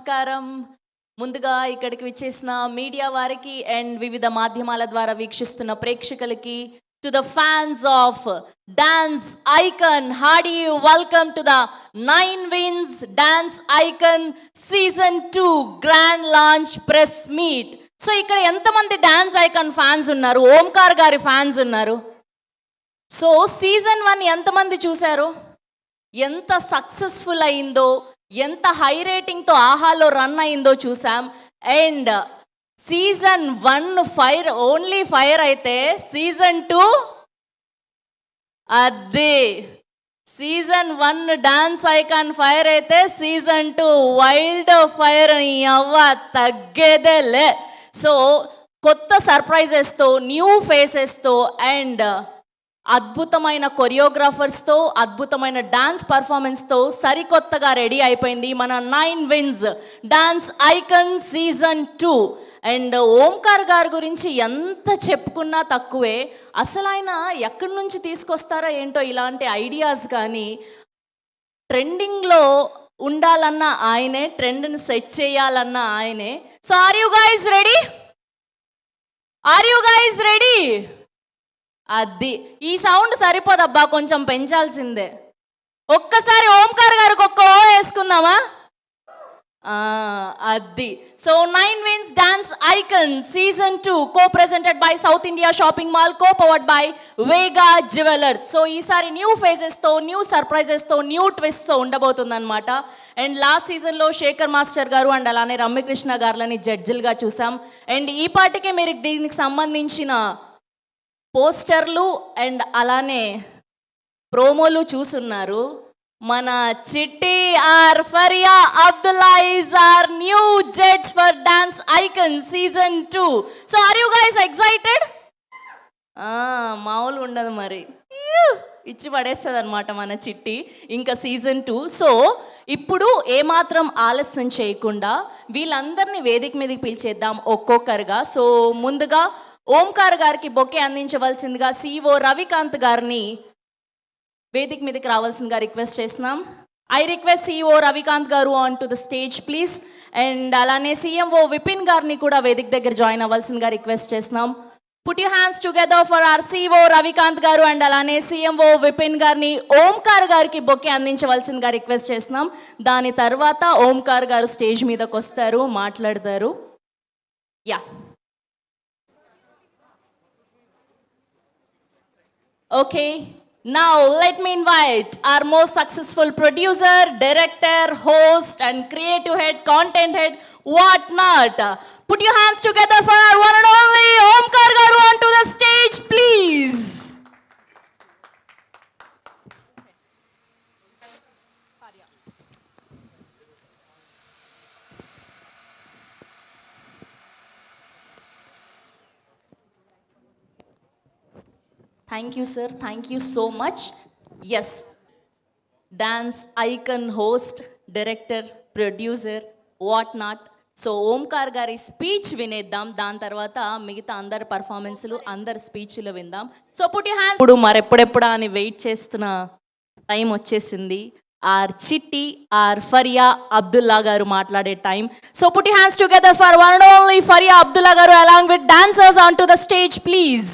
నమస్కారం. ముందుగా ఇక్కడికి విచ్చేసిన మీడియా వారికి అండ్ వివిధ మాధ్యమాల ద్వారా వీక్షిస్తున్న ప్రేక్షకులకి, to the fans of dance icon, Hardy welcome to the 9 Wins dance icon season 2 grand launch press meet. So ఇక్కడ ఎంతమంది డాన్స్ ఐకాన్ ఫ్యాన్స్ ఉన్నారు? ఓంకార్ గారి ఫ్యాన్స్ ఉన్నారు. సో సీజన్ 1 ఎంతమంది చూశారు? ఎంత సక్సెస్ఫుల్ అయిందో, ఎంత హై రేటింగ్తో ఆహాలో రన్ అయిందో చూసాం. And season 1 fire, only fire అయితే సీజన్ 2 అదే. సీజన్ 1 డాన్స్ ఐకాన్ ఫైర్ అయితే సీజన్ 2 వైల్డ్ ఫైర్. అవ్వ తగ్గేదేలే. సో కొత్త సర్ప్రైజెస్తో, న్యూ ఫేసెస్తో అండ్ అద్భుతమైన కొరియోగ్రాఫర్స్తో, అద్భుతమైన డాన్స్ పర్ఫార్మెన్స్తో సరికొత్తగా రెడీ అయిపోయింది మన 9 Wins dance icon season 2. And Omkar గారి గురించి ఎంత చెప్పుకున్నా తక్కువే. అసలు ఆయన ఎక్కడి నుంచి తీసుకొస్తారో ఏంటో ఇలాంటి ఐడియాస్. కానీ ట్రెండింగ్లో ఉండాలన్న ఆయనే, ట్రెండ్ని సెట్ చేయాలన్న ఆయనే. So are you guys ready? Are you guys ready? అది ఈ సౌండ్ సరిపోదబ్బా, కొంచెం పెంచాల్సిందే. ఒక్కసారి ఓంకార్ గారికి ఒక్క ఓ వేసుకుందామా? అది. So 9 Wins dance icon season 2 co-presented by South India Shopping Mall, co-powered by Vega Jewellers. So ఈసారి న్యూ ఫేజెస్తో, న్యూ సర్ప్రైజెస్తో, న్యూ ట్విస్ట్తో ఉండబోతుంది అనమాట. అండ్ లాస్ట్ సీజన్లో శేఖర్ మాస్టర్ గారు అండ్ అలానే రమ్యకృష్ణ గారులని జడ్జిలుగా చూసాం. అండ్ ఈ పాటికే మీరు దీనికి సంబంధించిన పోస్టర్లు అండ్ అలానే ప్రోమోలు చూసున్నారు. మన Chitti or Faria Abdullah is our new judge for dance icon season 2. So are you guys excited? మామూలు ఉండదు మరి, ఇచ్చి పడేస్తుంది అనమాట మన చిట్టి ఇంకా సీజన్ 2. సో ఇప్పుడు ఏమాత్రం ఆలస్యం చేయకుండా వీళ్ళందరినీ వేదిక మీదకి పిలిచేద్దాం ఒక్కొక్కరుగా. సో ముందుగా ఓంకార్ గారికి బొకే అందించవలసిందిగా CEO రవికాంత్ గారిని వేదిక మీదకి రావాల్సిందిగా రిక్వెస్ట్ చేస్తున్నాం. I request CEO Ravikant garu on to the stage please. And అలానే CMO విపిన్ గారిని కూడా వేదిక దగ్గర జాయిన్ అవ్వాల్సిందిగా రిక్వెస్ట్ చేస్తున్నాం. Put you hands together for our CEO Ravikant garu and అలానే CMO విపిన్ గారిని ఓంకార్ గారికి బొకే అందించవలసిందిగా రిక్వెస్ట్ చేస్తున్నాం. దాని తర్వాత ఓంకార్ గారు స్టేజ్ మీదకి వస్తారు, మాట్లాడతారు. Yeah. Okay, now let me invite our most successful producer, director, host and creative head, content head, whatnot. Put your hands together for our one and only Omkar Garu onto the stage, please. Thank you, sir. Thank you so much. Yes, dance icon, host, director, producer, what not. So Omkar గారి speech వినేద్దాం, దాని తర్వాత మిగతా అందరి పర్ఫార్మెన్స్లు, అందరి స్పీచ్లు విందాం. So put your hands. ఇప్పుడు మరెప్పుడెప్పుడా అని వెయిట్ చేస్తున్న టైం వచ్చేసింది. ఆర్ చిట్టి ఆర్ ఫరియా అబ్దుల్లా గారు మాట్లాడే time. So put your hands together for one and only Faria Abdullah garu along with dancers on to the stage please.